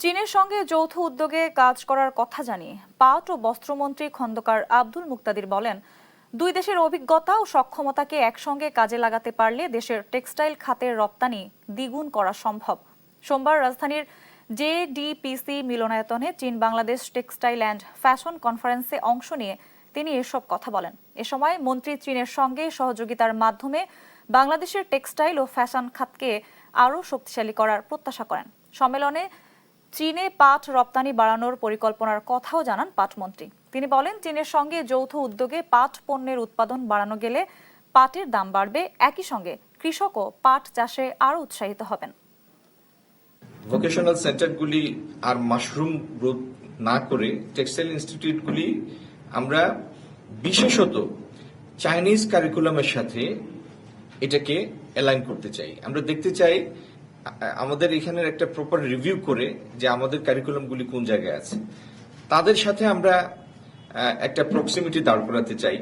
চীনের সঙ্গে যৌথ উদ্যোগে কাজ করার কথা জানিয়ে পাট ও বস্ত্রমন্ত্রী খন্দকার আব্দুল মুক্তাদির বলেন, দুই দেশের অভিজ্ঞতা ও সক্ষমতাকে একসঙ্গে কাজে লাগাতে পারলে দেশের টেক্সটাইল খাতের রপ্তানি দ্বিগুণ করা সম্ভব। সোমবার রাজধানীর জেডিপিসি মিলনায়তনে চীন বাংলাদেশ টেক্সটাইল অ্যান্ড ফ্যাশন কনফারেন্সে অংশ নিয়ে তিনি এসব কথা বলেন। এ সময় মন্ত্রী চীনের সঙ্গে সহযোগিতার মাধ্যমে বাংলাদেশের টেক্সটাইল ও ফ্যাশন খাতকে আরও শক্তিশালী করার প্রত্যাশা করেন। সম্মেলনে চীনে পাট রপ্তানি বাড়ানোর পরিকল্পনার কথাও জানান পাটমন্ত্রী। তিনি বলেন, চীনের সঙ্গে যৌথ উদ্যোগে পাট পণ্যের উৎপাদন বাড়ানো গেলে পাটের দাম বাড়বে, একই সঙ্গে কৃষকও পাট চাষে আরও উৎসাহিত হবেন। ভোকেশনাল সেন্টারগুলি আর মাশরুম গ্রোথ না করে টেক্সটাইল ইনস্টিটিউটগুলি আমরা বিশেষত চাইনিজ কারিকুলামের সাথে এটাকে অ্যালাইন করতে চাই। আমরা দেখতে চাই আমাদের এখানের একটা প্রপার রিভিউ করে যে আমাদের কারিকুলামগুলি কোন জায়গায় আছে, তাদের সাথে আমরা একটা প্রক্সিমিটি দাঁড় করাতে চাই।